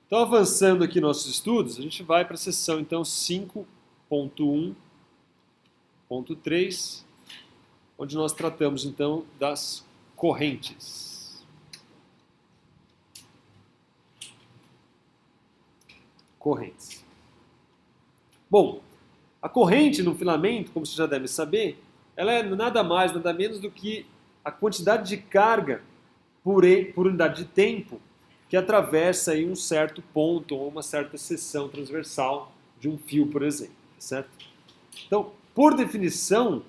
Então, avançando aqui nossos estudos, a gente vai para a seção, então, 5.1.3, onde nós tratamos, então, das correntes. Correntes. Bom, a corrente no filamento, como você já deve saber, ela é nada mais, nada menos do que a quantidade de carga por unidade de tempo que atravessa aí um certo ponto ou uma certa seção transversal de um fio, por exemplo, certo? Então, por definição,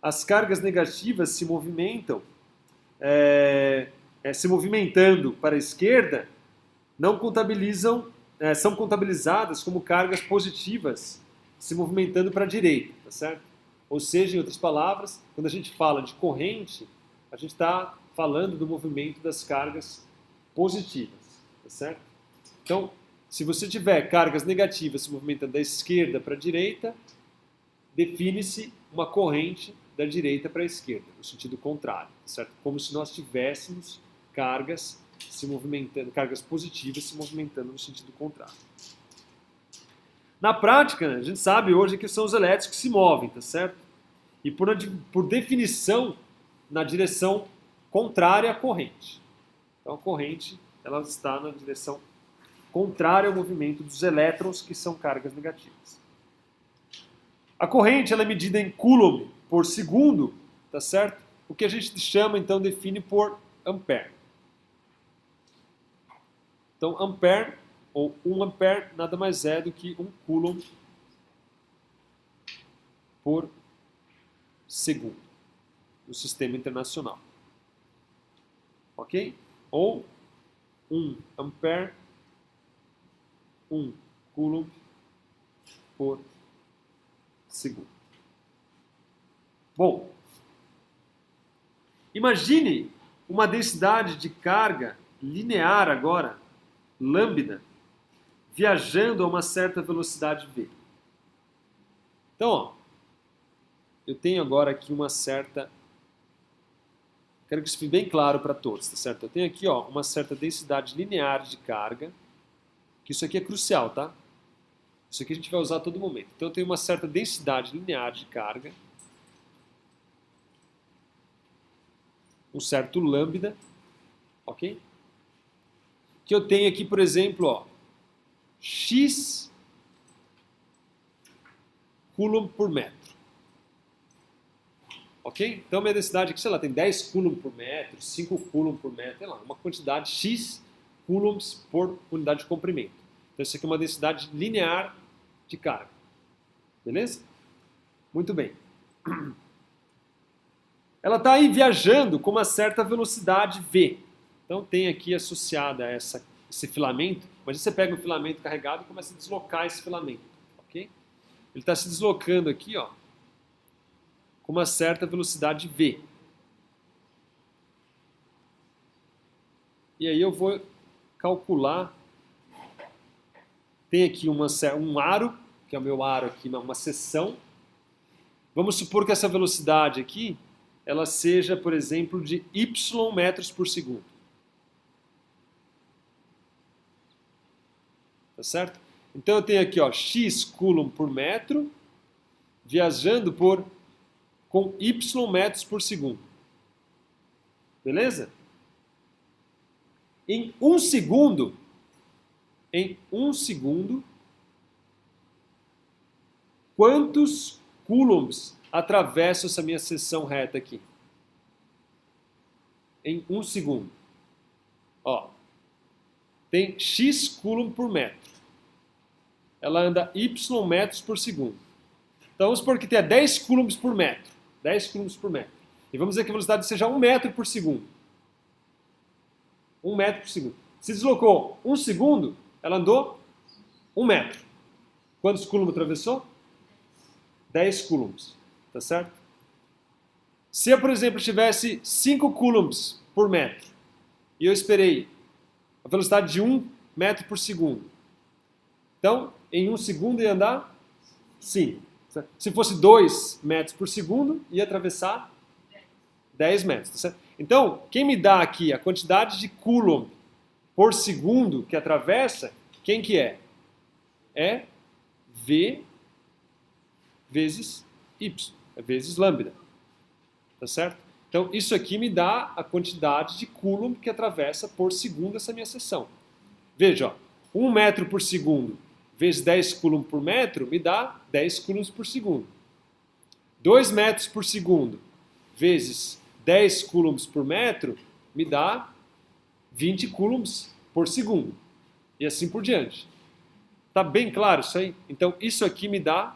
as cargas negativas se movimentam, se movimentando para a esquerda, não contabilizam, são contabilizadas como cargas positivas se movimentando para a direita, tá certo? Ou seja, em outras palavras, quando a gente fala de corrente, a gente está falando do movimento das cargas positivas, tá certo? Então, se você tiver cargas negativas se movimentando da esquerda para a direita, define-se uma corrente da direita para a esquerda, no sentido contrário, tá certo? Como se nós tivéssemos cargas se movimentando, cargas positivas se movimentando no sentido contrário. Na prática, a gente sabe hoje que são os elétrons que se movem, tá certo? E por definição, na direção contrária à corrente. Então a corrente ela está na direção contrária ao movimento dos elétrons, que são cargas negativas. A corrente ela é medida em coulomb por segundo, tá certo? O que a gente chama, então, define por ampere. Então, ampere, ou 1 ampere, nada mais é do que 1 coulomb por segundo no sistema internacional. Ok? Ou 1 ampere, 1 coulomb por segundo. Bom, imagine uma densidade de carga linear agora, lambda, viajando a uma certa velocidade v. Então, ó, eu tenho agora aqui uma certa... Quero que isso fique bem claro para todos, tá certo? Eu tenho aqui, ó, uma certa densidade linear de carga, que isso aqui é crucial, tá? Isso aqui a gente vai usar a todo momento. Então eu tenho uma certa densidade linear de carga, um certo lambda, ok? Que eu tenho aqui, por exemplo, ó, x coulomb por metro. Ok? Então minha densidade aqui, sei lá, tem 10 coulomb por metro, 5 coulomb por metro, sei lá, uma quantidade x coulombs por unidade de comprimento. Então isso aqui é uma densidade linear de carga. Beleza? Muito bem. Ela está aí viajando com uma certa velocidade v. Então tem aqui associada a esse filamento, mas você pega um filamento carregado e começa a deslocar esse filamento. Ok? Ele está se deslocando aqui, ó, com uma certa velocidade v. E aí eu vou calcular. Tem aqui um aro, que é o meu aro aqui, uma seção. Vamos supor que essa velocidade aqui, ela seja, por exemplo, de y metros por segundo. Tá certo? Então eu tenho aqui, ó, x coulomb por metro, viajando com y metros por segundo. Beleza? Em um segundo, quantos coulombs atravessa essa minha seção reta aqui? Em um segundo. Ó, tem x coulomb por metro. Ela anda y metros por segundo. Então vamos supor que tenha 10 coulombs por metro. 10 coulombs por metro. E vamos dizer que a velocidade seja 1 metro por segundo. 1 metro por segundo. Se deslocou 1 segundo, ela andou 1 metro. Quantos coulombs atravessou? 10 coulombs. Tá certo? Se eu, por exemplo, tivesse 5 coulombs por metro e eu esperei a velocidade de 1 metro por segundo, então, em 1 segundo ia andar 5. Se fosse 2 metros por segundo, ia atravessar 10 metros. Tá certo? Então, quem me dá aqui a quantidade de coulomb por segundo que atravessa, quem que é? É V vezes Y, é vezes lambda. Tá certo? Então, isso aqui me dá a quantidade de coulomb que atravessa por segundo essa minha seção. Veja, ó, 1 metro por segundo vezes 10 coulomb por metro me dá 10 coulombs por segundo. 2 metros por segundo vezes 10 coulombs por metro me dá 20 coulombs por segundo. E assim por diante. Tá bem claro isso aí? Então, isso aqui me dá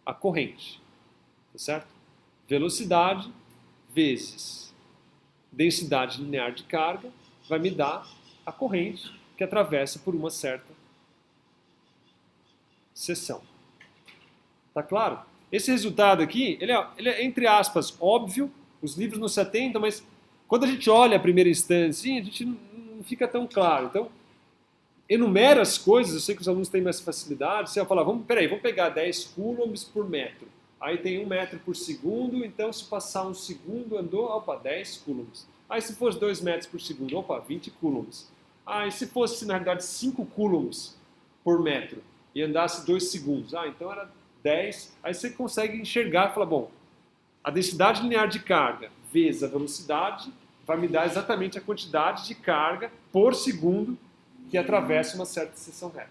a corrente. Tá certo? Velocidade vezes densidade linear de carga vai me dar a corrente que atravessa por uma certa seção. Tá claro? Esse resultado aqui, ele é entre aspas, óbvio, os livros não se atentam, mas quando a gente olha a primeira instância, a gente não fica tão claro. Então, enumera as coisas, eu sei que os alunos têm mais facilidade, você vai falar, vamos pegar 10 coulombs por metro. Aí tem 1 metro por segundo, então se passar um segundo, andou, opa, 10 coulombs. Aí se fosse 2 metros por segundo, opa, 20 coulombs. E se fosse, na realidade, 5 coulombs por metro e andasse 2 segundos, então era 10. Aí você consegue enxergar e falar, bom, a densidade linear de carga vezes a velocidade vai me dar exatamente a quantidade de carga por segundo que atravessa uma certa seção reta.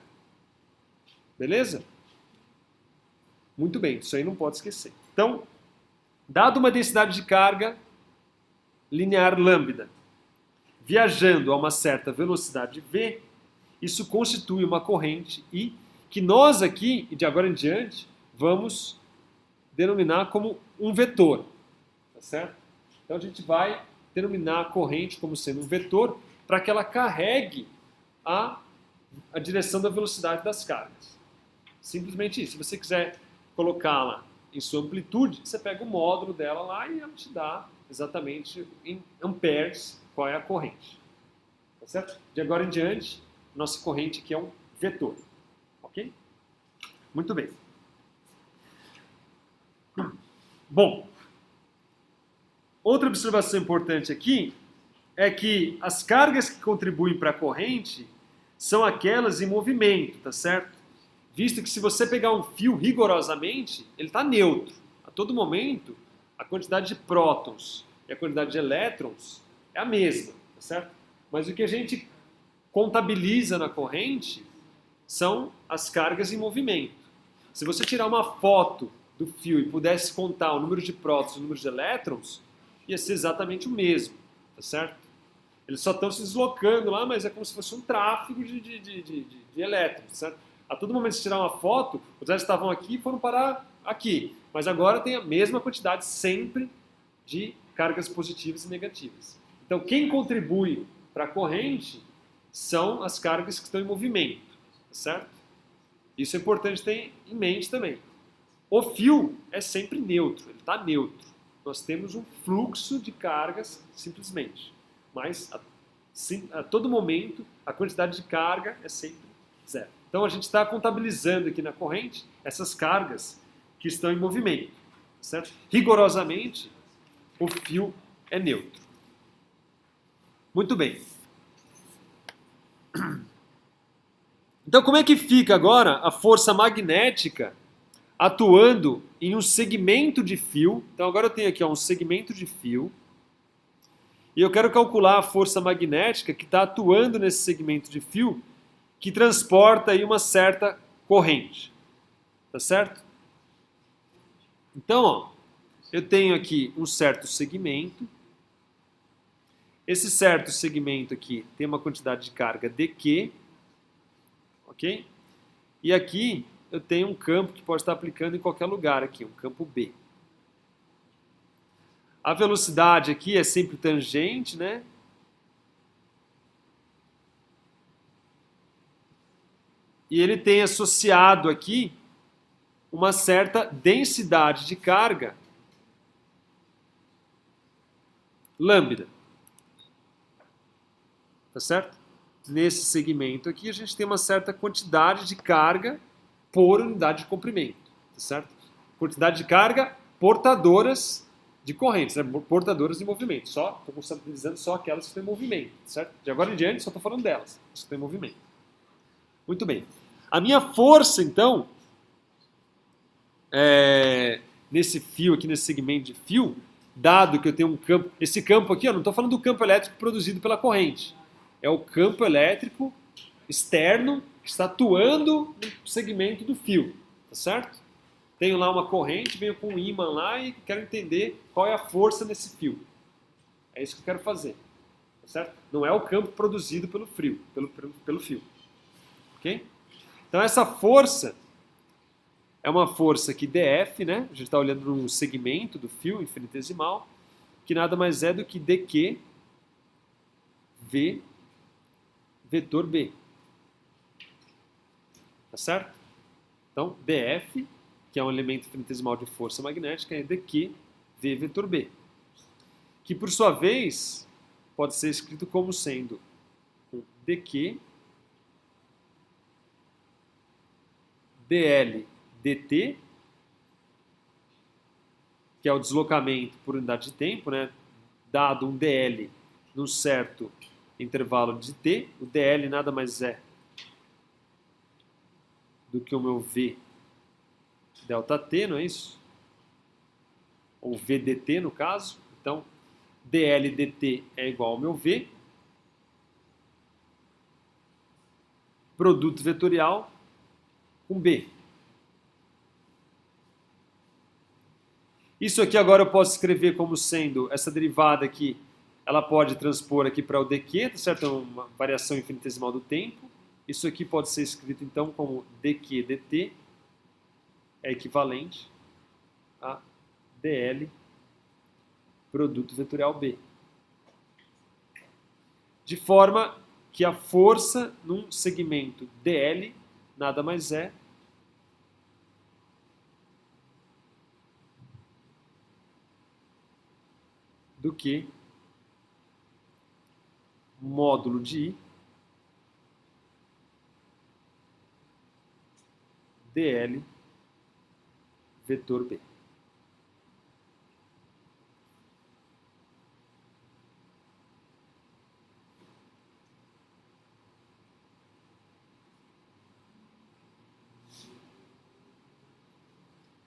Beleza? Muito bem, isso aí não pode esquecer. Então, dado uma densidade de carga linear lambda, viajando a uma certa velocidade v, isso constitui uma corrente I que nós aqui, e de agora em diante, vamos denominar como um vetor. Tá certo? Então a gente vai denominar a corrente como sendo um vetor para que ela carregue a direção da velocidade das cargas. Simplesmente isso. Se você quiser colocá-la em sua amplitude, você pega o módulo dela lá e ela te dá exatamente em amperes qual é a corrente. Tá certo? De agora em diante, nossa corrente aqui é um vetor. Ok? Muito bem. Bom, outra observação importante aqui é que as cargas que contribuem para a corrente são aquelas em movimento, tá certo? Visto que se você pegar um fio rigorosamente, ele está neutro. A todo momento, a quantidade de prótons e a quantidade de elétrons é a mesma, tá certo? Mas o que a gente contabiliza na corrente são as cargas em movimento. Se você tirar uma foto do fio e pudesse contar o número de prótons e o número de elétrons, ia ser exatamente o mesmo, tá certo? Eles só estão se deslocando lá, mas é como se fosse um tráfego de elétrons, certo? A todo momento que você tirar uma foto, os elétrons estavam aqui e foram parar aqui. Mas agora tem a mesma quantidade sempre de cargas positivas e negativas. Então, quem contribui para a corrente são as cargas que estão em movimento, tá certo? Isso é importante ter em mente também. O fio é sempre neutro, ele está neutro. Nós temos um fluxo de cargas simplesmente. Mas a todo momento a quantidade de carga é sempre zero. Então a gente está contabilizando aqui na corrente essas cargas que estão em movimento. Certo? Rigorosamente, o fio é neutro. Muito bem. Então como é que fica agora a força magnética atuando em um segmento de fio? Então agora eu tenho aqui um segmento de fio. E eu quero calcular a força magnética que está atuando nesse segmento de fio que transporta aí uma certa corrente. Tá certo? Então, ó, eu tenho aqui um certo segmento. Esse certo segmento aqui tem uma quantidade de carga dQ. Ok? E aqui eu tenho um campo que pode estar aplicando em qualquer lugar aqui, um campo B. A velocidade aqui é sempre tangente, né? E ele tem associado aqui uma certa densidade de carga lambda. Tá certo? Nesse segmento aqui a gente tem uma certa quantidade de carga por unidade de comprimento. Tá certo? Quantidade de carga portadoras de correntes, né? Portadoras de movimento. Estou contabilizando só aquelas que estão em movimento, certo? De agora em diante, só estou falando delas, as que estão em movimento. Muito bem. A minha força, então, nesse fio aqui, nesse segmento de fio, dado que eu tenho um campo... Esse campo aqui, não estou falando do campo elétrico produzido pela corrente. É o campo elétrico externo que está atuando no segmento do fio, tá certo? Tenho lá uma corrente, venho com um ímã lá e quero entender qual é a força nesse fio. É isso que eu quero fazer, tá certo? Não é o campo produzido pelo fio, ok? Então essa força é uma força que dF, né? A gente está olhando num segmento do fio infinitesimal, que nada mais é do que dQ V vetor B. Tá certo? Então, dF, que é um elemento infinitesimal de força magnética, é dQ V vetor B. Que, por sua vez, pode ser escrito como sendo dQ dL dt, que é o deslocamento por unidade de tempo, né? Dado um dl num certo intervalo de t, o dl nada mais é do que o meu v delta t, não é isso? Ou v dt no caso. Então, dl dt é igual ao meu v, produto vetorial com b. Isso aqui agora eu posso escrever como sendo essa derivada aqui, ela pode transpor aqui para o dq, tá certo? É uma variação infinitesimal do tempo. Isso aqui pode ser escrito então como dq dt é equivalente a dl produto vetorial b. De forma que a força num segmento dl nada mais é do que módulo de I dl vetor B.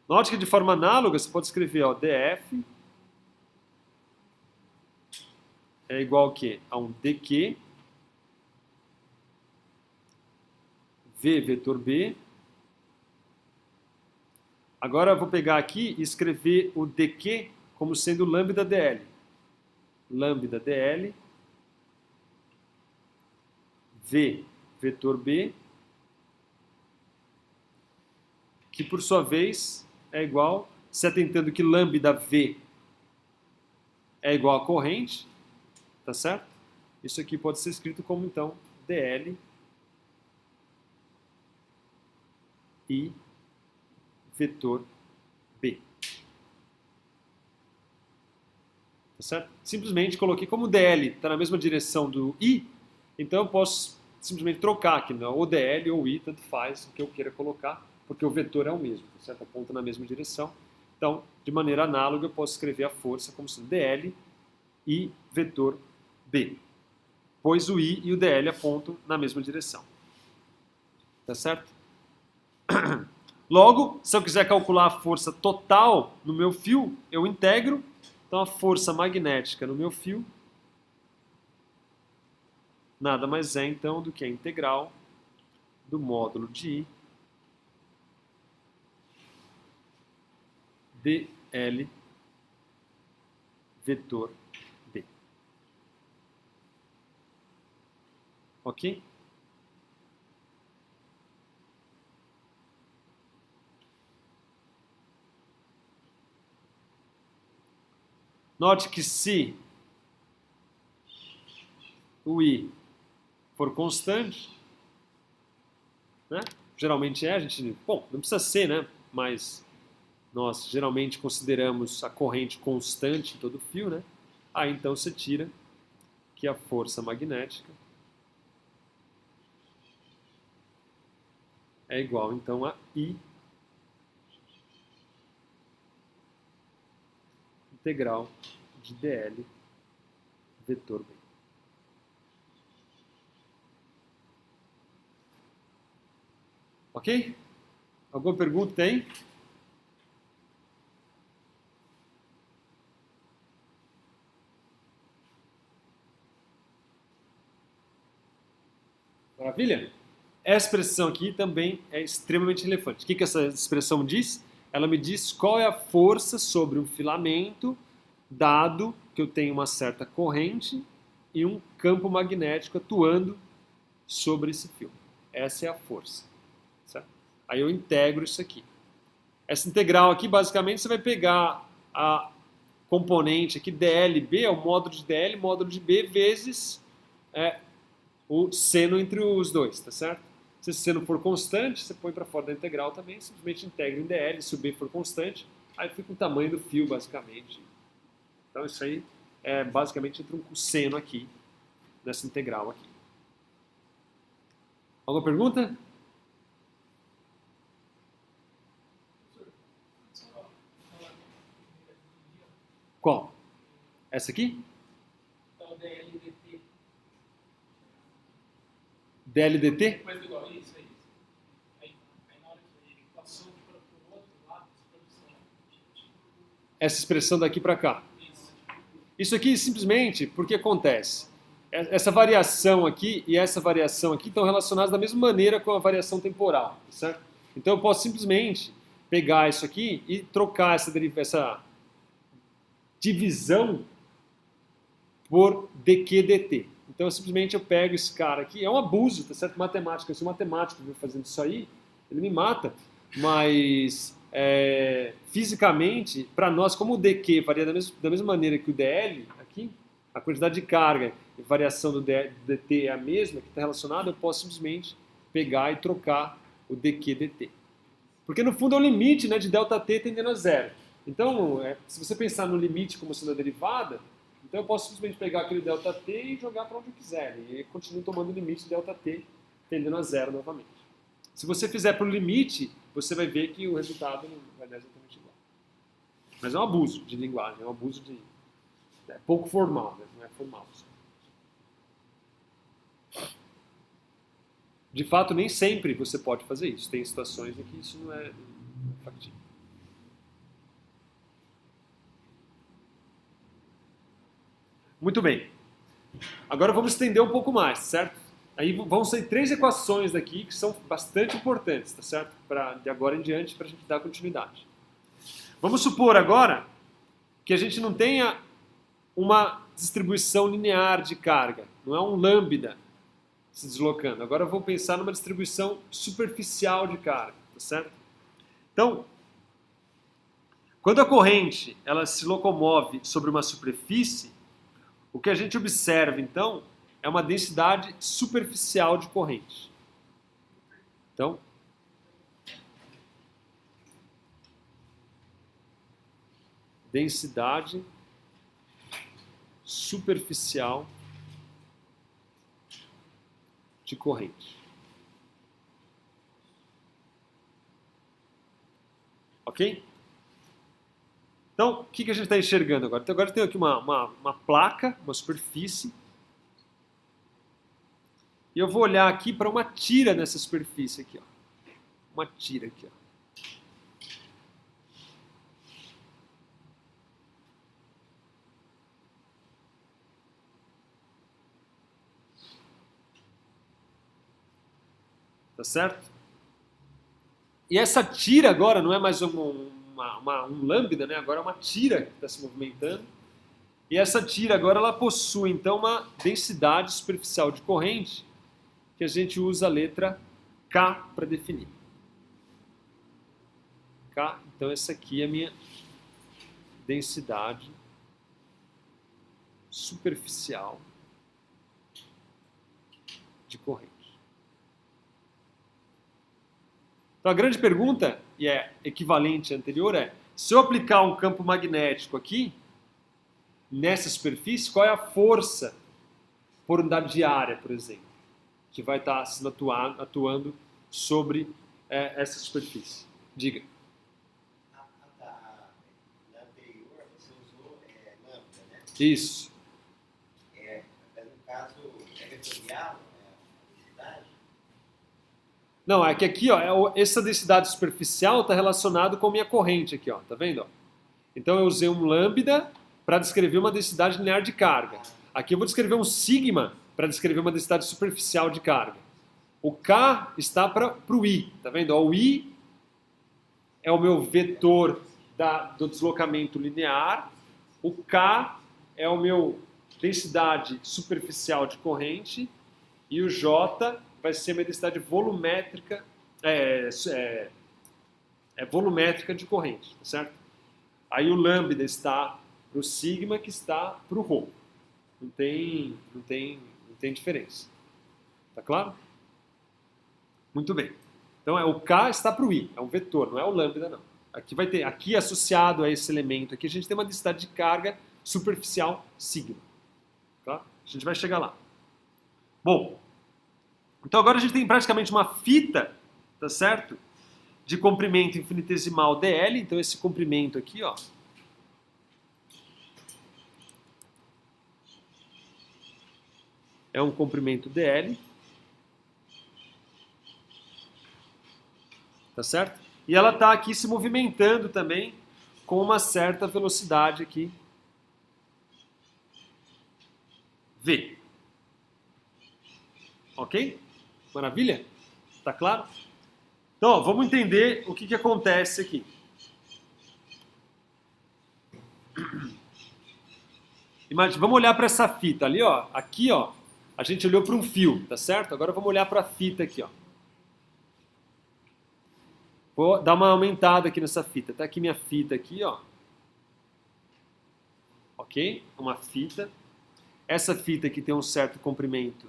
Note que de forma análoga você pode escrever df é igual ao quê? A um dq v vetor B. Agora eu vou pegar aqui e escrever o dq como sendo lambda dl. Lambda dl v vetor B, que por sua vez é igual, se atentando que lambda v é igual a corrente, tá certo? Isso aqui pode ser escrito como então dl I vetor B. Tá certo? Simplesmente coloquei como dl está na mesma direção do I, então eu posso simplesmente trocar aqui, né? Ou dl ou I, tanto faz o que eu queira colocar, porque o vetor é o mesmo, tá certo? Aponta na mesma direção. Então, de maneira análoga, eu posso escrever a força como sendo dl I vetor B, pois o I e o dl apontam na mesma direção. Tá certo? Logo, se eu quiser calcular a força total no meu fio, eu integro. Então, a força magnética no meu fio nada mais é, então, do que a integral do módulo de I dl vetor B. Ok? Note que se o I for constante, né? Geralmente a gente, bom, não precisa ser, né? Mas nós geralmente consideramos a corrente constante em todo o fio, né? Aí então você tira que a força magnética é igual então a I integral de dl vetor B. Ok? Alguma pergunta tem? Maravilha? Essa expressão aqui também é extremamente relevante. O que essa expressão diz? Ela me diz qual é a força sobre um filamento, dado que eu tenho uma certa corrente e um campo magnético atuando sobre esse fio. Essa é a força. Certo? Aí eu integro isso aqui. Essa integral aqui, basicamente, você vai pegar a componente aqui, dlb, é o módulo de dl, módulo de b, vezes o seno entre os dois, tá certo? Se esse seno for constante, você põe para fora da integral também, simplesmente integra em dl, se o b for constante, aí fica o tamanho do fio, basicamente. Então isso aí é basicamente entre um seno aqui, nessa integral aqui. Alguma pergunta? Qual? Essa aqui? Então, DLDT. DLDT? Mas igual, isso, é isso. Aí na hora que ele passou de para o outro lado, Essa expressão daqui para cá. Isso aqui simplesmente porque acontece. Essa variação aqui e essa variação aqui estão relacionadas da mesma maneira com a variação temporal, certo? Então eu posso simplesmente pegar isso aqui e trocar essa divisão por dq/dt. Então simplesmente eu pego esse cara aqui, é um abuso, tá certo? Matemática, eu sou matemático, viu, fazendo isso aí, ele me mata, mas fisicamente, para nós, como o dq varia da mesma maneira que o dl, aqui, a quantidade de carga e variação do dt é a mesma, que está relacionada, eu posso simplesmente pegar e trocar o dq/dt. Porque no fundo é o limite, né, de ΔT tendendo a zero. Então, se você pensar no limite como sendo a derivada, então eu posso simplesmente pegar aquele ΔT e jogar para onde eu quiser. E continuo tomando o limite de ΔT tendendo a zero novamente. Se você fizer para o limite, você vai ver que o resultado não vai dar exatamente igual. Mas é um abuso de linguagem, é um abuso de... É pouco formal, né? Não é formal. De fato, nem sempre você pode fazer isso. Tem situações em que isso não é factível. Muito bem. Agora vamos estender um pouco mais, certo? Aí vão ser 3 equações daqui que são bastante importantes, tá certo? De agora em diante, para a gente dar continuidade. Vamos supor agora que a gente não tenha uma distribuição linear de carga, não é um lambda se deslocando. Agora eu vou pensar numa distribuição superficial de carga, tá certo? Então, quando a corrente ela se locomove sobre uma superfície, o que a gente observa, então, é uma densidade superficial de corrente. Então, densidade superficial de corrente. Ok? Então, o que a gente está enxergando agora? Então, agora tem aqui uma placa, uma superfície. E eu vou olhar aqui para uma tira nessa superfície aqui, ó. Uma tira aqui, ó. Tá certo? E essa tira agora não é mais um lambda, né? Agora é uma tira que está se movimentando. E essa tira agora ela possui então uma densidade superficial de corrente que a gente usa a letra K para definir. K, então essa aqui é a minha densidade superficial de corrente. Então a grande pergunta, e é equivalente à anterior, é: se eu aplicar um campo magnético aqui, nessa superfície, qual é a força por unidade de área, por exemplo, que vai estar atuando sobre essa superfície? Diga. Na anterior, você usou Isso. Mas no caso, é vetorial, a densidade? Não, é que aqui, ó, essa densidade superficial está relacionado com a minha corrente aqui, ó, tá vendo? Ó? Então eu usei um lambda para descrever uma densidade linear de carga. Aqui eu vou descrever um sigma para descrever uma densidade superficial de carga. O K está para o I, tá vendo? Ó, o I é o meu vetor do deslocamento linear, o K é o meu densidade superficial de corrente e o J vai ser minha densidade volumétrica, volumétrica de corrente, tá certo? Aí o lambda está para o sigma que está para o ρ. Não tem diferença. Tá claro? Muito bem. Então o K está para o I, é um vetor, não é o lambda não. Aqui associado a esse elemento aqui, a gente tem uma densidade de carga superficial sigma. Tá? A gente vai chegar lá. Bom, então agora a gente tem praticamente uma fita, tá certo? De comprimento infinitesimal dl, então esse comprimento aqui, ó, é um comprimento dl, tá certo? E ela está aqui se movimentando também com uma certa velocidade aqui, v. Ok? Maravilha? Tá claro? Então, ó, vamos entender o que acontece aqui. Vamos olhar para essa fita ali, ó. Aqui, ó, a gente olhou para um fio, tá certo? Agora vamos olhar para a fita aqui, ó. Vou dar uma aumentada aqui nessa fita. Tá aqui minha fita aqui, ó. Ok? Uma fita. Essa fita aqui tem um certo comprimento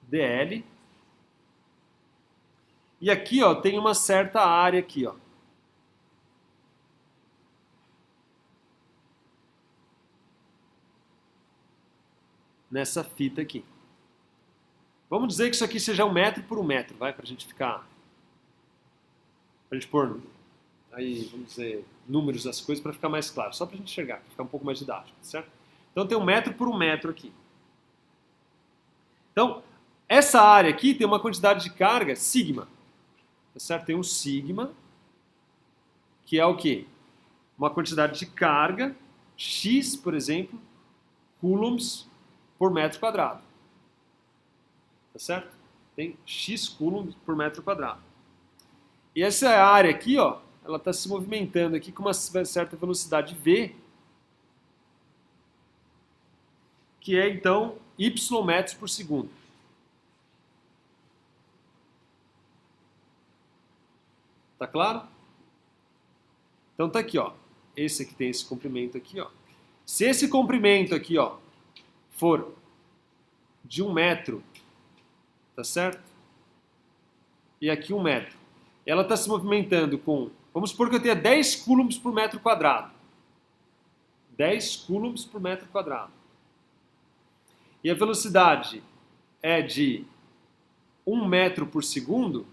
dl. E aqui, ó, tem uma certa área aqui, ó. Nessa fita aqui. Vamos dizer que isso aqui seja 1 metro por 1 metro, vai? Pra gente ficar... Pra gente pôr aí, vamos dizer, números das coisas para ficar mais claro. Só pra gente enxergar, pra ficar um pouco mais didático, certo? Então tem 1 metro por 1 metro aqui. Então, essa área aqui tem uma quantidade de carga sigma. Tá certo? Tem um sigma, que é o quê? Uma quantidade de carga, x, por exemplo, coulombs por metro quadrado. Tá certo? Tem x coulombs por metro quadrado. E essa área aqui, ó, ela está se movimentando aqui com uma certa velocidade v, que é então y metros por segundo. Tá claro? Então tá aqui, ó. Esse aqui tem esse comprimento aqui, ó. Se esse comprimento aqui, ó, for de 1 metro, tá certo? E aqui 1 metro. Ela está se movimentando com... Vamos supor que eu tenha 10 coulombs por metro quadrado. 10 coulombs por metro quadrado. E a velocidade é de 1 metro por segundo.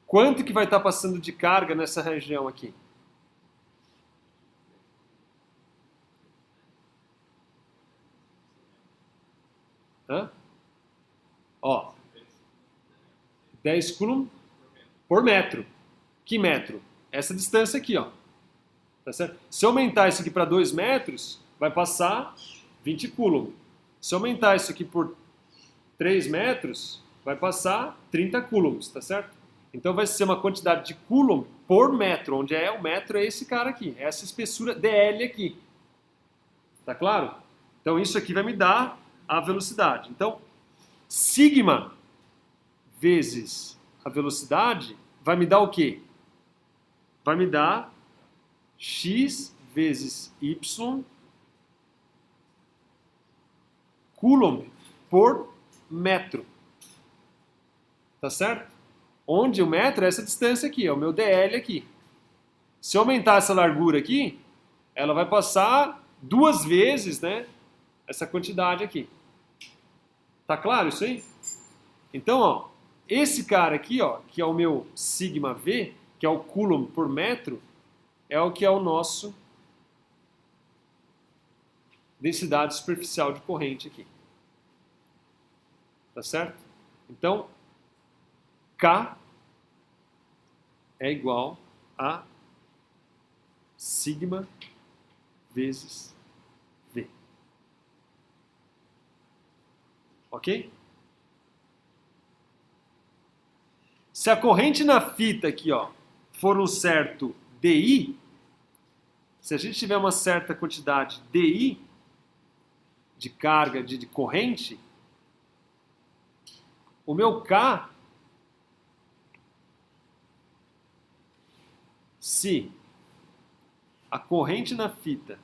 Quanto que vai estar passando de carga nessa região aqui? Hã? Ó, 10 coulomb por metro. Que metro? Essa distância aqui, ó. Tá certo? Se eu aumentar isso aqui para 2 metros, vai passar 20 coulomb. Se eu aumentar isso aqui por 3 metros, vai passar 30 coulombs, tá certo? Então vai ser uma quantidade de coulomb por metro, onde o metro é esse cara aqui, essa espessura dl aqui. Tá claro? Então isso aqui vai me dar a velocidade. Então, sigma vezes a velocidade vai me dar o quê? Vai me dar x vezes y coulomb por metro. Tá certo? Onde o metro é essa distância aqui, é o meu dl aqui. Se eu aumentar essa largura aqui, ela vai passar 2 vezes, né, essa quantidade aqui. Tá claro isso aí? Então, ó, esse cara aqui, ó, que é o meu sigma v, que é o coulomb por metro, é o que é o nosso densidade superficial de corrente aqui. Tá certo? Então, K é igual a sigma vezes V. Ok? Se a corrente na fita aqui, ó, for um certo DI, se a gente tiver uma certa quantidade DI de carga, de corrente, o meu K, se a corrente na fita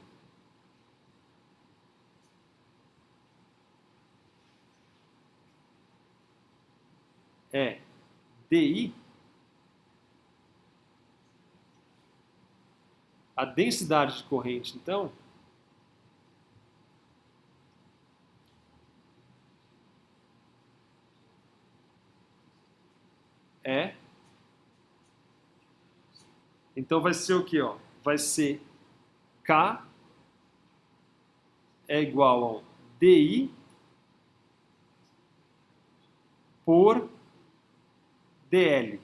é DI, a densidade de corrente, então, é... Então vai ser o quê? Ó? Vai ser K é igual ao DI por DL.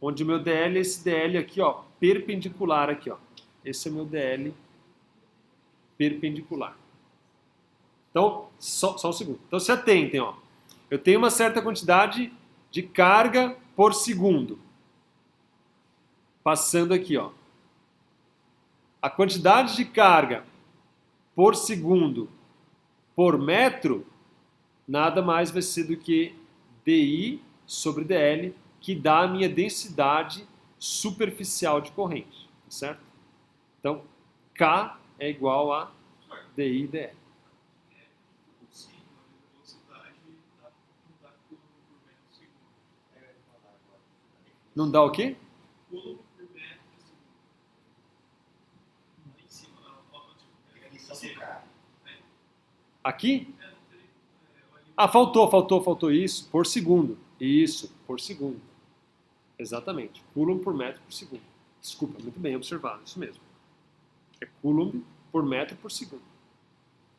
Onde o meu DL é esse DL aqui, ó, perpendicular aqui, ó. Esse é o meu DL perpendicular. Então, só um segundo. Então se atentem, ó. Eu tenho uma certa quantidade de carga por segundo. Passando aqui, ó. A quantidade de carga por segundo por metro nada mais vai ser do que DI sobre DL, que dá a minha densidade superficial de corrente, certo? Então, K é igual a DI DL. Sim, a velocidade não dá coulomb por metro por segundo. Não dá o quê? Coulomb por metro por segundo. Lá em cima, Definição do K. Aqui? não tem, ali Ah, faltou isso, por segundo. Isso, por segundo. Exatamente. Coulomb por metro por segundo. Desculpa, muito bem observado, isso mesmo. É Coulomb por metro por segundo.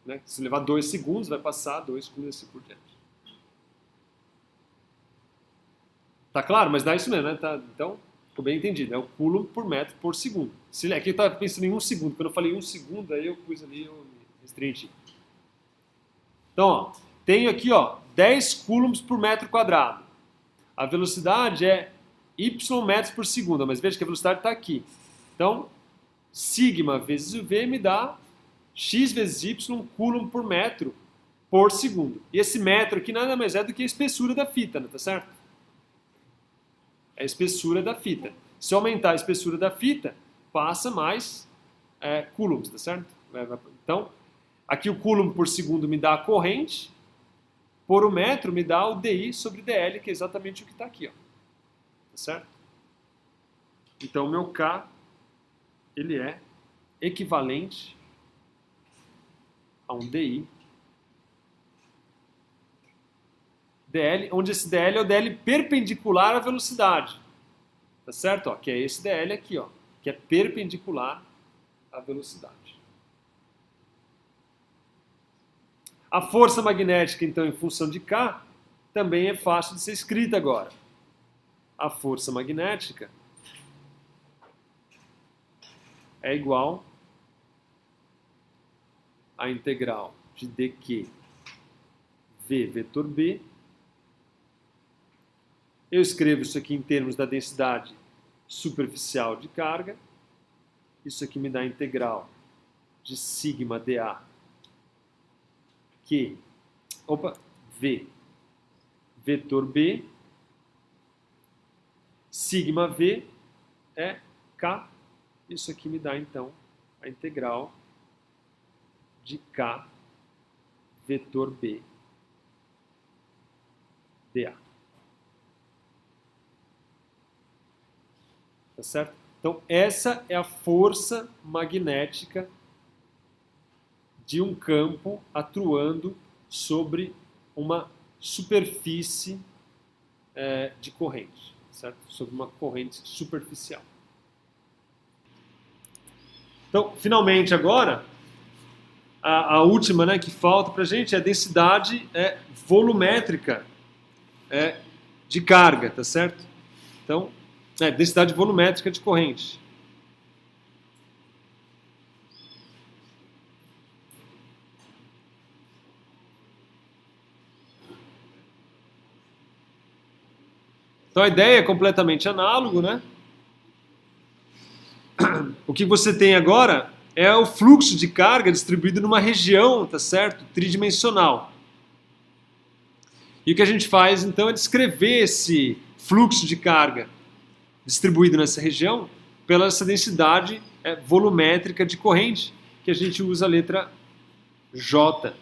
Né? Se levar 2 segundos, vai passar 2 Coulomb assim por diante. Tá claro? Mas dá isso mesmo, né? Tá, então, ficou bem entendido. É o Coulomb por metro por segundo. Se, aqui eu estava pensando em 1 segundo. Quando eu falei 1 segundo, aí eu pus ali, eu me restringi. Então, ó, tenho aqui, ó, 10 coulombs por metro quadrado. A velocidade é y metros por segundo, mas veja que a velocidade está aqui. Então, sigma vezes o V me dá x vezes y coulomb por metro por segundo. E esse metro aqui nada mais é do que a espessura da fita, né, tá certo? É a espessura da fita. Se eu aumentar a espessura da fita, passa mais coulombs, tá certo? Então, aqui o coulomb por segundo me dá a corrente, por o metro me dá o DI sobre DL, que é exatamente o que está aqui, ó. Tá certo? Então, o meu K, ele é equivalente a um DI DL, onde esse DL é o DL perpendicular à velocidade. Tá certo? Ó, que é esse DL aqui, ó, que é perpendicular à velocidade. A força magnética, então, em função de K, também é fácil de ser escrita agora. A força magnética é igual à integral de dq v vetor b. Eu escrevo isso aqui em termos da densidade superficial de carga. Isso aqui me dá a integral de sigma dA V vetor B, sigma V é K, isso aqui me dá então a integral de K vetor B dA. Tá certo? Então essa é a força magnética de um campo atuando sobre uma superfície de corrente. certo? Sobre uma corrente superficial. Então, finalmente agora, a última, né, que falta para a gente é a densidade volumétrica de carga, tá certo? Então, densidade volumétrica de corrente. Então a ideia é completamente análogo, né? O que você tem agora é o fluxo de carga distribuído numa região, tá certo? Tridimensional. E o que a gente faz então é descrever esse fluxo de carga distribuído nessa região pela essa densidade volumétrica de corrente, que a gente usa a letra J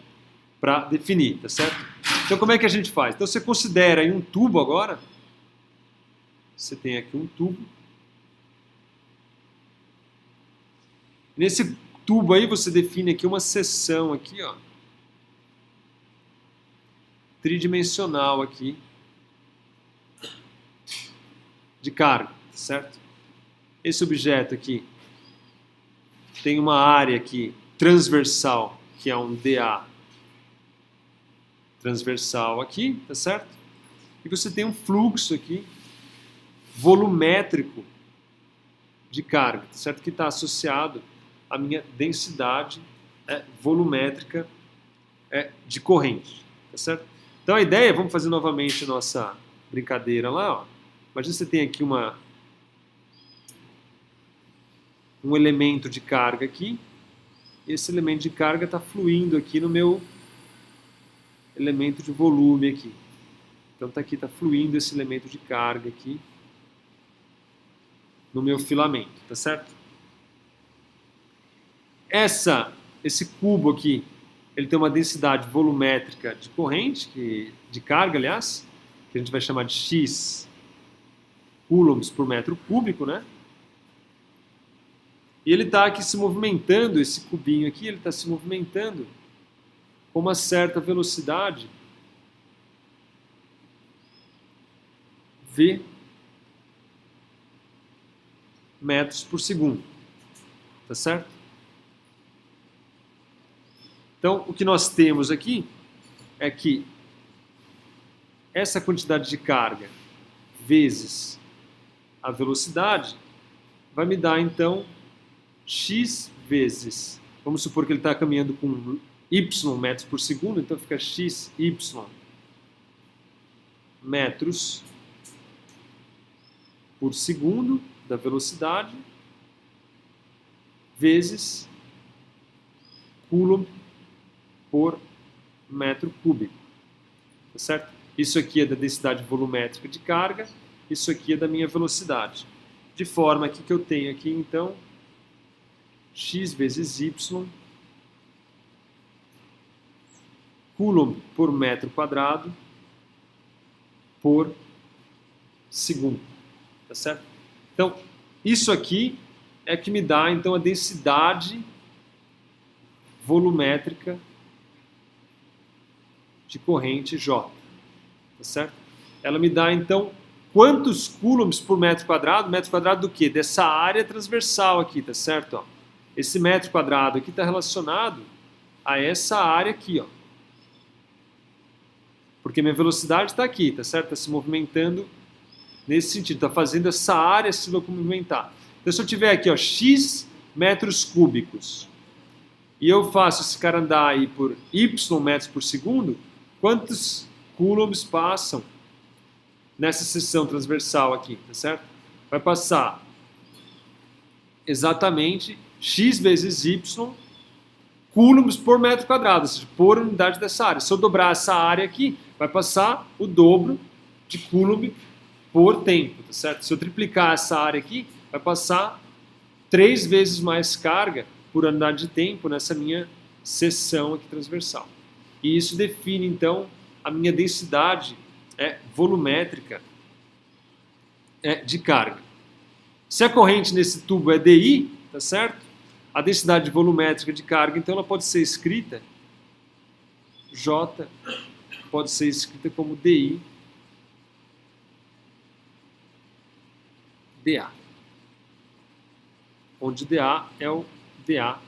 para definir, tá certo? Então como é que a gente faz? Então você considera aí um tubo agora. Você tem aqui um tubo. Nesse tubo aí você define aqui uma seção aqui, ó, tridimensional aqui de carga, certo? Esse objeto aqui tem uma área aqui transversal, que é um dA transversal aqui, tá certo? E você tem um fluxo aqui volumétrico de carga, tá certo? Que está associado à minha densidade volumétrica de corrente, tá certo? Então a ideia, vamos fazer novamente a nossa brincadeira lá, ó. Imagina você tem aqui um elemento de carga aqui, e esse elemento de carga está fluindo aqui no meu elemento de volume aqui. Então tá aqui, está fluindo esse elemento de carga aqui no meu filamento, tá certo? Esse cubo aqui, ele tem uma densidade volumétrica de corrente, de carga, aliás, que a gente vai chamar de X coulombs por metro cúbico, né? E ele está aqui se movimentando, esse cubinho aqui, ele está se movimentando com uma certa velocidade V metros por segundo, tá certo? Então, o que nós temos aqui é que essa quantidade de carga vezes a velocidade vai me dar, então, x vezes, vamos supor que ele está caminhando com y metros por segundo, então fica x, y metros por segundo da velocidade vezes coulomb por metro cúbico, tá certo? Isso aqui é da densidade volumétrica de carga, isso aqui é da minha velocidade. De forma que eu tenho aqui, então, x vezes y coulomb por metro quadrado por segundo, tá certo? Então, isso aqui é que me dá, então, a densidade volumétrica de corrente J, tá certo? Ela me dá, então, quantos coulombs por metro quadrado do quê? Dessa área transversal aqui, tá certo? Ó, esse metro quadrado aqui está relacionado a essa área aqui, ó. Porque minha velocidade está aqui, tá certo? Está se movimentando nesse sentido, está fazendo essa área se movimentar. Então, se eu tiver aqui, ó, x metros cúbicos, e eu faço esse cara andar aí por y metros por segundo, quantos coulombs passam nessa seção transversal aqui, tá certo? Vai passar exatamente x vezes y coulombs por metro quadrado, ou seja, por unidade dessa área. Se eu dobrar essa área aqui, vai passar o dobro de coulomb por tempo, tá certo? Se eu triplicar essa área aqui, vai passar 3 vezes mais carga por unidade de tempo nessa minha seção aqui transversal. E isso define, então, a minha densidade volumétrica de carga. Se a corrente nesse tubo é dI, tá certo? A densidade volumétrica de carga, então, ela pode ser escrita, J pode ser escrita como dI dA. Onde dA é o dA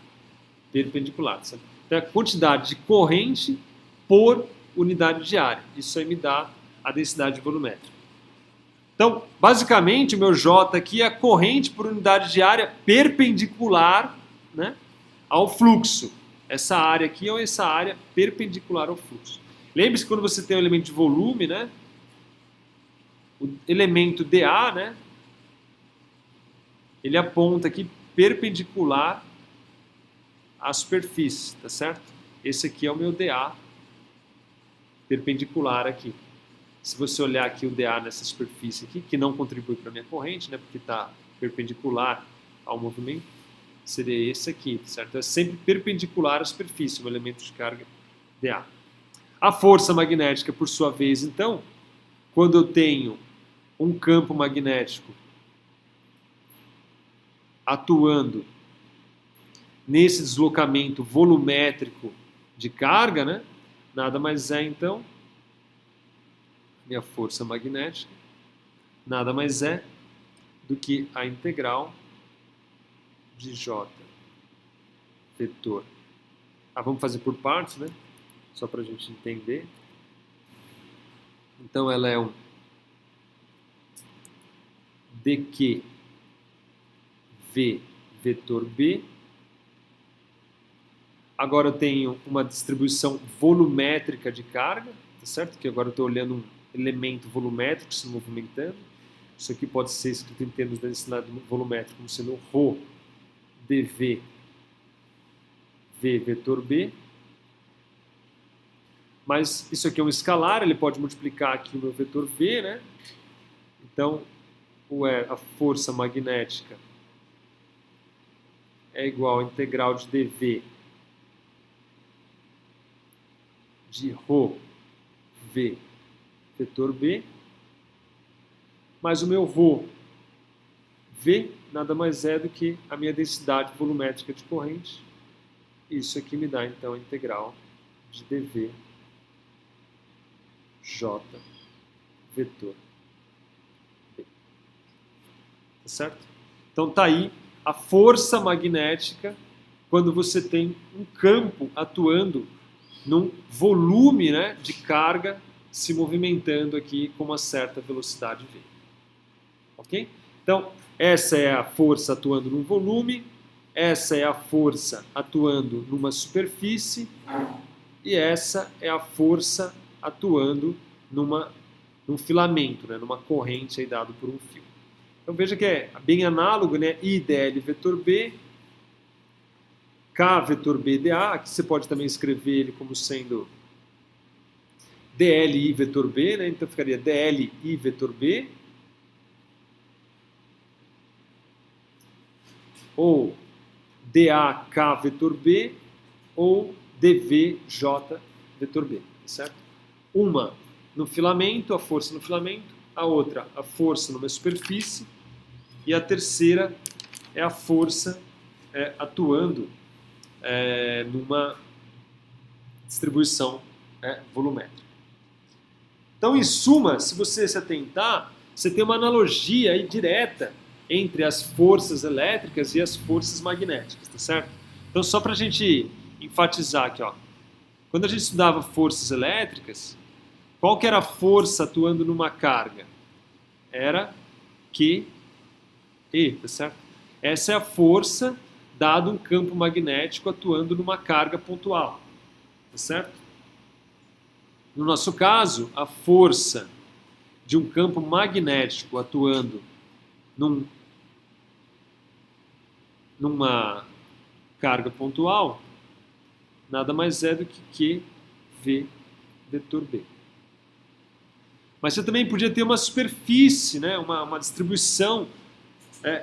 perpendicular. Certo? Então, é a quantidade de corrente por unidade de área. Isso aí me dá a densidade volumétrica. Então, basicamente, o meu J aqui é a corrente por unidade de área perpendicular, né, ao fluxo. Essa área aqui é essa área perpendicular ao fluxo. Lembre-se que quando você tem um elemento de volume, né, o elemento dA, né, ele aponta aqui perpendicular à superfície, tá certo? Esse aqui é o meu dA perpendicular aqui. Se você olhar aqui o dA nessa superfície aqui, que não contribui para a minha corrente, né, porque está perpendicular ao movimento, seria esse aqui, certo? É sempre perpendicular à superfície, um elemento de carga dA. A força magnética, por sua vez, então, quando eu tenho um campo magnético atuando nesse deslocamento volumétrico de carga, né, nada mais é, então, minha força magnética, nada mais é do que a integral de J vetor. Vamos fazer por partes, né? Só para a gente entender. Então ela é um dq v vetor b. Agora eu tenho uma distribuição volumétrica de carga, tá certo? Que agora eu estou olhando um elemento volumétrico se movimentando. Isso aqui pode ser escrito em termos de densidade volumétrica como sendo ρ dv v vetor b. Mas isso aqui é um escalar, ele pode multiplicar aqui o meu vetor v, né? Então, a força magnética é igual a integral de dv de ρ v vetor b, mas o meu ρ v nada mais é do que a minha densidade volumétrica de corrente. Isso aqui me dá, então, a integral de dv j vetor b. Tá certo? Então tá aí a força magnética quando você tem um campo atuando num volume, né, de carga se movimentando aqui com uma certa velocidade v. Ok? Então, essa é a força atuando num volume, essa é a força atuando numa superfície e essa é a força atuando num filamento, né, numa corrente aí dado por um fio. Então veja que é bem análogo, né? I dl vetor B, K vetor B dA, aqui você pode também escrever ele como sendo dLi vetor B, né? Então ficaria dLi vetor B, ou dAk vetor B, ou dVj vetor B, certo? Uma no filamento, a força no filamento, a outra a força numa superfície, e a terceira é a força atuando numa distribuição volumétrica. Então, em suma, se você se atentar, você tem uma analogia aí direta entre as forças elétricas e as forças magnéticas, tá certo? Então, só para a gente enfatizar aqui, ó, quando a gente estudava forças elétricas, qual que era a força atuando numa carga? Era QE, tá certo? Essa é a força dado um campo magnético atuando numa carga pontual, tá certo? No nosso caso, a força de um campo magnético atuando numa carga pontual nada mais é do que QV vetor B. Mas você também podia ter uma superfície, né? uma distribuição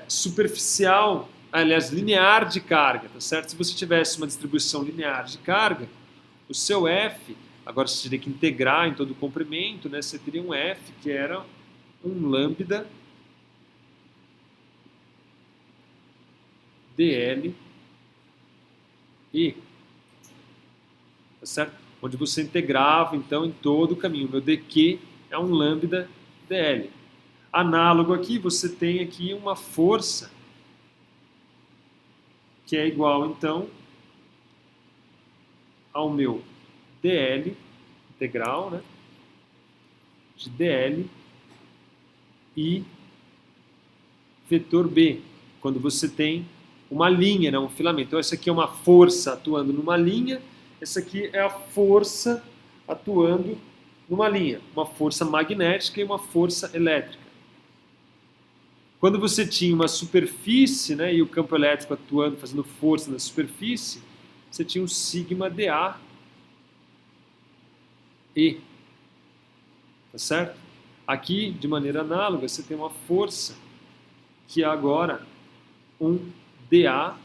superficial, aliás, linear de carga, tá certo? Se você tivesse uma distribuição linear de carga, o seu F, agora você teria que integrar em todo o comprimento, né? Você teria um F que era um lambda dl e, tá certo? Onde você integrava, então, em todo o caminho. O meu dq é um lambda dl. Análogo aqui, você tem aqui uma força que é igual, então, ao meu dl, integral, né, de dl e vetor B, quando você tem uma linha, né, um filamento. Então, essa aqui é uma força atuando numa linha, essa aqui é a força atuando numa linha, uma força magnética e uma força elétrica. Quando você tinha uma superfície, né, e o campo elétrico atuando, fazendo força na superfície, você tinha um sigma dA E. Tá certo? Aqui, de maneira análoga, você tem uma força que é agora um dA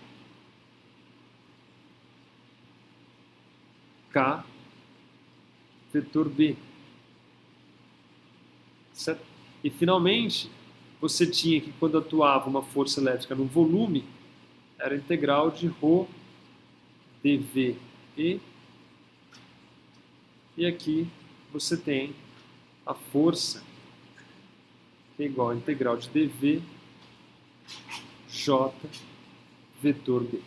K vetor B. Certo? E, finalmente, você tinha que, quando atuava uma força elétrica no volume, era integral de ρ dVE. E aqui você tem a força que é igual a integral de dV J vetor B.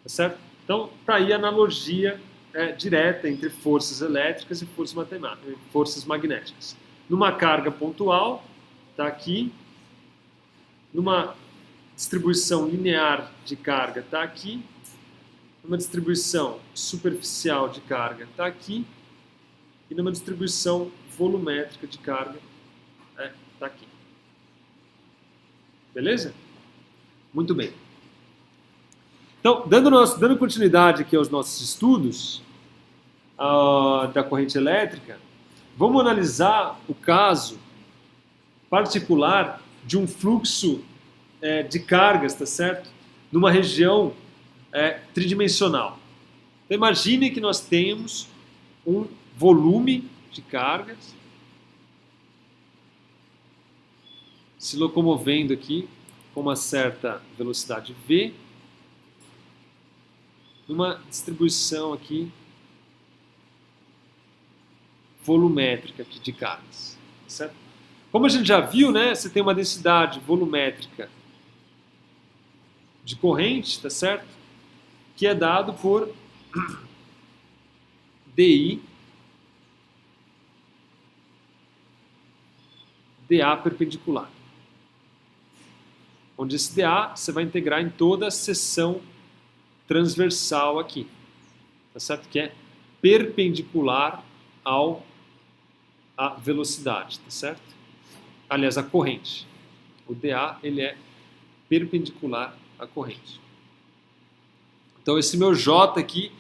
Tá certo? Então, está aí a analogia direta entre forças elétricas e forças magnéticas. Numa carga pontual, está aqui. Numa distribuição linear de carga, está aqui. Numa distribuição superficial de carga, está aqui. E numa distribuição volumétrica de carga, está aqui. Beleza? Muito bem. Então, dando continuidade aqui aos nossos estudos da corrente elétrica, vamos analisar o caso particular de um fluxo de cargas, tá certo? Numa região tridimensional. Então, imagine que nós temos um volume de cargas se locomovendo aqui com uma certa velocidade v, numa distribuição aqui volumétrica aqui de cargas, certo? Como a gente já viu, né, você tem uma densidade volumétrica de corrente, tá certo? Que é dado por DI dA perpendicular. Onde esse dA você vai integrar em toda a seção transversal aqui, tá certo? Que é perpendicular à velocidade, tá certo? Aliás, a corrente. O dA, ele é perpendicular à corrente. Então, esse meu J aqui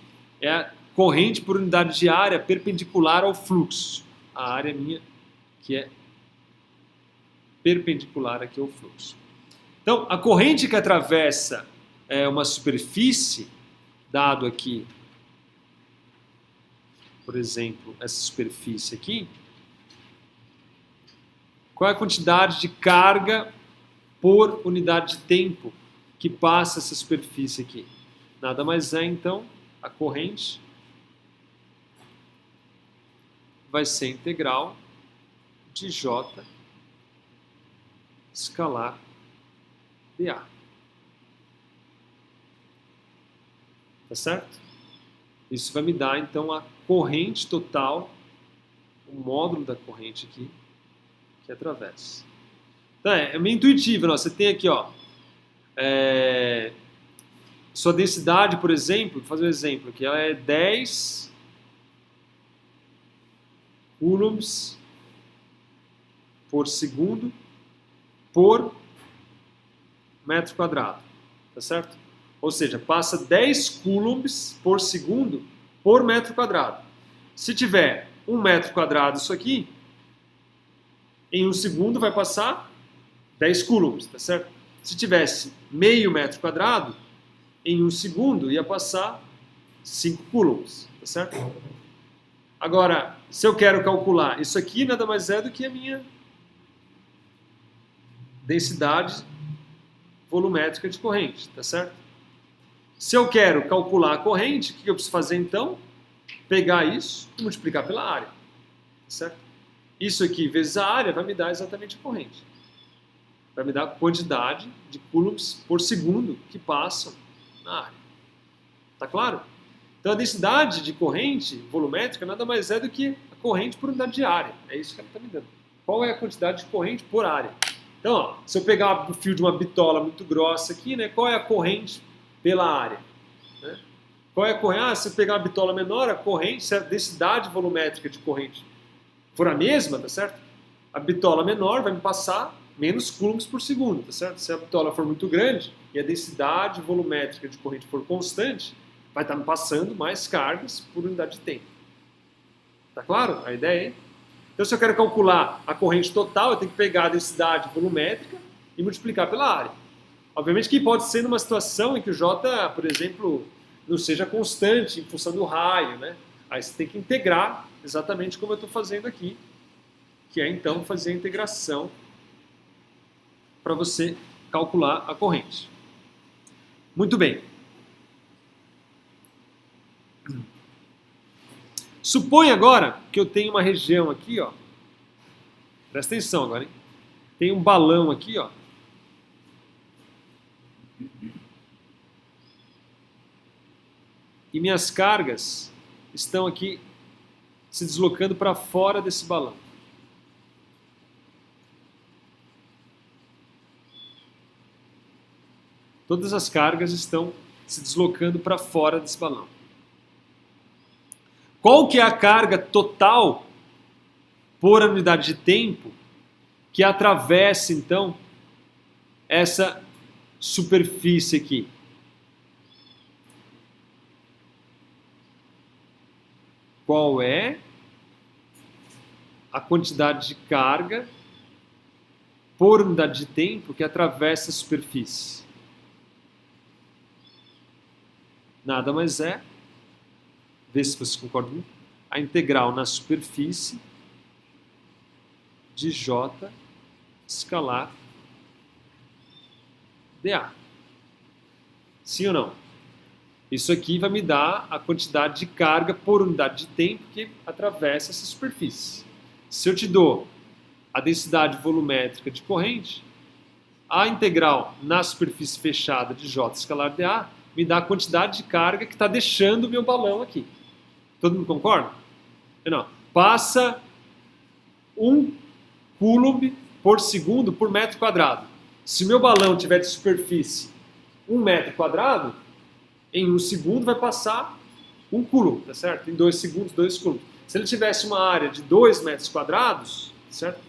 é a corrente por unidade de área perpendicular ao fluxo. A área minha que é perpendicular aqui ao fluxo. Então, a corrente que atravessa uma superfície, dado aqui, por exemplo, essa superfície aqui, qual é a quantidade de carga por unidade de tempo que passa essa superfície aqui? Nada mais é, então, a corrente vai ser integral de J escalar dA. Tá certo? Isso vai me dar, então, a corrente total, o módulo da corrente aqui, que atravessa. Então, é meio intuitivo, ó. Você tem aqui, ó, sua densidade, por exemplo, vou fazer um exemplo aqui, ela é 10 coulombs por segundo por metro quadrado, tá certo? Ou seja, passa 10 coulombs por segundo por metro quadrado. Se tiver 1 metro quadrado isso aqui, em 1 segundo vai passar 10 coulombs, tá certo? Se tivesse meio metro quadrado, em 1 segundo ia passar 5 coulombs, tá certo? Agora, se eu quero calcular, isso aqui nada mais é do que a minha densidade volumétrica de corrente, tá certo? Se eu quero calcular a corrente, o que eu preciso fazer então? Pegar isso e multiplicar pela área, tá certo? isso aqui vezes a área vai me dar exatamente a corrente. Vai me dar a quantidade de coulombs por segundo que passam na área. Tá claro? Então a densidade de corrente volumétrica nada mais é do que a corrente por unidade de área. É isso que ela está me dando. Qual é a quantidade de corrente por área? Então, ó, se eu pegar o fio de uma bitola muito grossa aqui, né, qual é a corrente pela área? Né? Qual é a corrente? Ah, se eu pegar uma bitola menor, a corrente, se a densidade volumétrica de corrente for a mesma, tá certo? A bitola menor vai me passar menos coulombs por segundo, tá certo? Se a bitola for muito grande e a densidade volumétrica de corrente for constante, vai estar me passando mais cargas por unidade de tempo. Tá claro a ideia, hein? Então, se eu quero calcular a corrente total, eu tenho que pegar a densidade volumétrica e multiplicar pela área. Obviamente que pode ser numa situação em que o J, por exemplo, não seja constante em função do raio, né? Aí você tem que integrar exatamente como eu estou fazendo aqui, que é então fazer a integração para você calcular a corrente. Muito bem. Supõe agora que eu tenho uma região aqui, ó. Presta atenção agora, hein? Tem um balão aqui, ó. E minhas cargas estão aqui se deslocando para fora desse balão. Todas as cargas estão se deslocando para fora desse balão. Qual que é a carga total por unidade de tempo que atravessa, então, essa superfície aqui? Qual é a quantidade de carga por unidade de tempo que atravessa a superfície? Nada mais é, vê se você concorda comigo, a integral na superfície de J escalar dA. Sim ou não? Isso aqui vai me dar a quantidade de carga por unidade de tempo que atravessa essa superfície. Se eu te dou a densidade volumétrica de corrente, a integral na superfície fechada de J escalar dA me dá a quantidade de carga que está deixando o meu balão aqui. Todo mundo concorda? Não. Passa 1 coulomb por segundo por metro quadrado. Se o meu balão tiver de superfície 1 metro quadrado, em 1 segundo vai passar 1 coulomb, tá certo? Em 2 segundos, 2 coulombs. Se ele tivesse uma área de 2 metros quadrados, certo?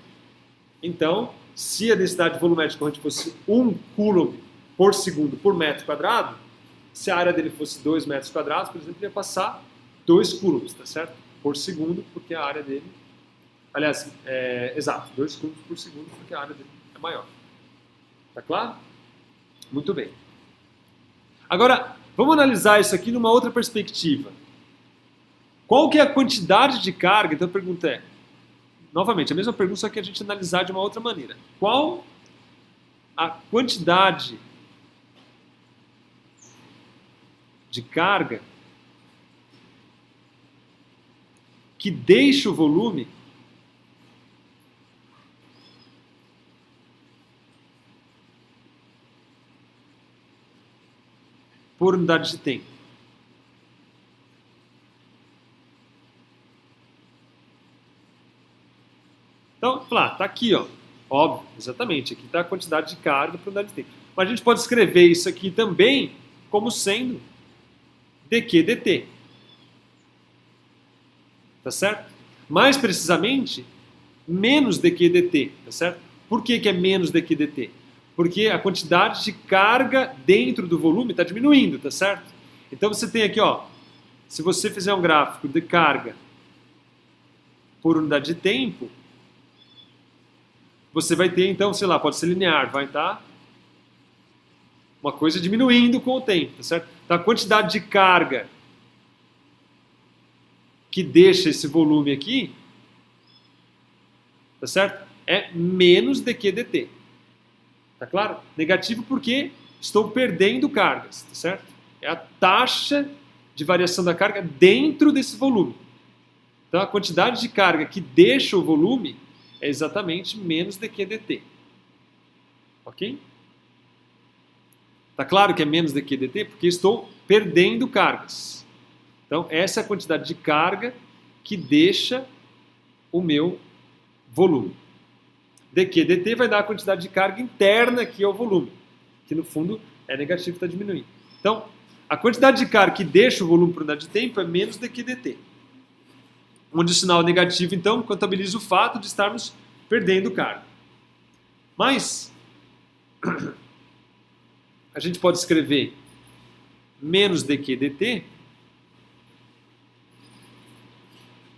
Então, se a densidade volumétrica de corrente fosse 1 coulomb por segundo por metro quadrado, se a área dele fosse 2 metros quadrados, por exemplo, ele ia passar 2 coulombs, tá certo? Por segundo, porque a área dele... Aliás, exato, 2 coulombs por segundo, porque a área dele é maior. Tá claro? Muito bem. Agora, vamos analisar isso aqui numa outra perspectiva. Qual que é a quantidade de carga? Então a pergunta é, novamente, a mesma pergunta, só que a gente analisar de uma outra maneira. Qual a quantidade de carga que deixa o volume por unidade de tempo? Então, tá aqui, ó. Óbvio, exatamente. Aqui está a quantidade de carga por unidade de tempo. Mas a gente pode escrever isso aqui também como sendo dq dt. Tá certo? Mais precisamente, menos dq dt. Tá certo? Por que é menos dq dt? Porque a quantidade de carga dentro do volume está diminuindo, tá certo? Então você tem aqui, ó, se você fizer um gráfico de carga por unidade de tempo, você vai ter, então, sei lá, pode ser linear, vai estar uma coisa diminuindo com o tempo, tá certo? Então a quantidade de carga que deixa esse volume aqui, tá certo? É menos dq dt. Tá claro? Negativo porque estou perdendo cargas, tá certo? É a taxa de variação da carga dentro desse volume. Então a quantidade de carga que deixa o volume é exatamente menos dq dt. Ok? Tá claro que é menos dq dt? Porque estou perdendo cargas. Então essa é a quantidade de carga que deixa o meu volume. dq dt vai dar a quantidade de carga interna aqui ao volume, que no fundo é negativo, está diminuindo. Então, a quantidade de carga que deixa o volume por unidade de tempo é menos dq dt. Onde o sinal negativo, então, contabiliza o fato de estarmos perdendo carga. Mas, a gente pode escrever menos dq dt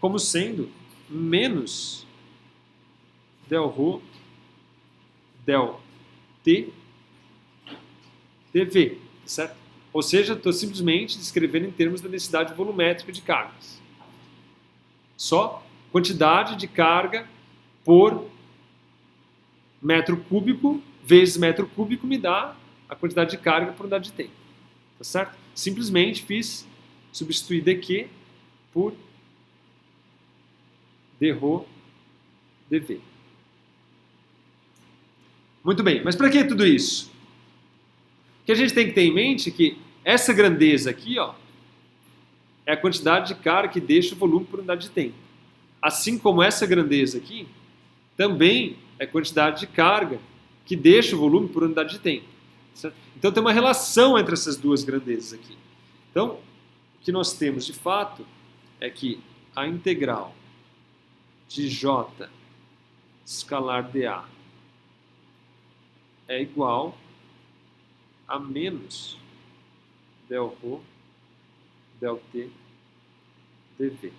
como sendo menos del ρ del t dv, certo? Ou seja, estou simplesmente descrevendo em termos da densidade volumétrica de cargas. Só quantidade de carga por metro cúbico vezes metro cúbico me dá a quantidade de carga por unidade de tempo. Tá certo? Simplesmente substituir dq por dρ dv. Muito bem, mas para que tudo isso? O que a gente tem que ter em mente é que essa grandeza aqui, ó, é a quantidade de carga que deixa o volume por unidade de tempo. Assim como essa grandeza aqui, também é a quantidade de carga que deixa o volume por unidade de tempo. Certo? Então tem uma relação entre essas duas grandezas aqui. Então, o que nós temos de fato é que a integral de J escalar dA é igual a menos del ρ del t dv,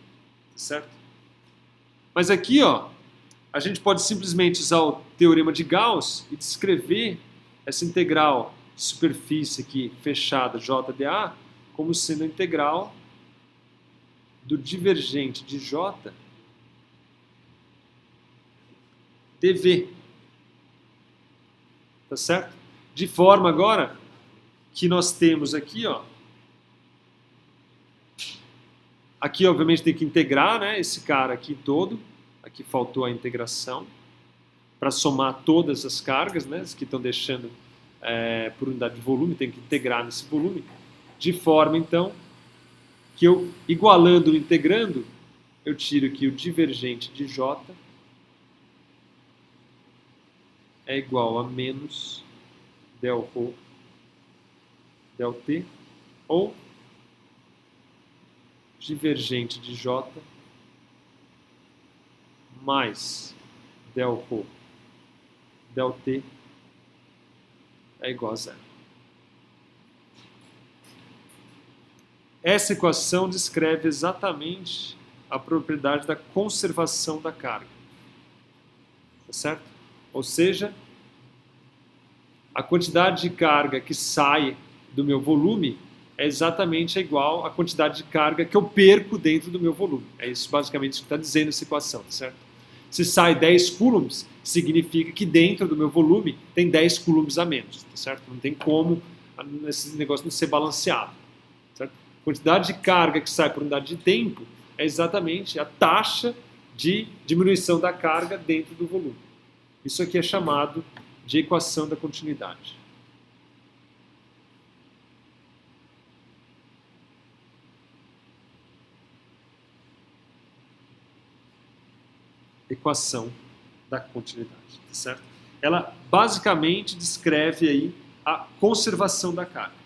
certo? Mas aqui, ó, a gente pode simplesmente usar o teorema de Gauss e descrever essa integral de superfície aqui fechada JdA como sendo a integral do divergente de J dv. Tá certo? De forma agora que nós temos aqui, ó. Aqui, obviamente, tem que integrar, né, esse cara aqui todo. Aqui faltou a integração para somar todas as cargas, né, que estão deixando por unidade de volume, tem que integrar nesse volume. De forma, então, que eu, igualando ou integrando, eu tiro aqui o divergente de J é igual a menos del ρ del t, ou divergente de J mais del ρ del t é igual a zero. Essa equação descreve exatamente a propriedade da conservação da carga. Tá certo? Ou seja, a quantidade de carga que sai do meu volume é exatamente igual à quantidade de carga que eu perco dentro do meu volume. É isso basicamente que está dizendo essa equação, tá certo? Se sai 10 coulombs, significa que dentro do meu volume tem 10 coulombs a menos, tá certo? Não tem como esse negócio não ser balanceado, certo? A quantidade de carga que sai por unidade de tempo é exatamente a taxa de diminuição da carga dentro do volume. Isso aqui é chamado de equação da continuidade. Equação da continuidade, tá certo? Ela basicamente descreve aí a conservação da carga.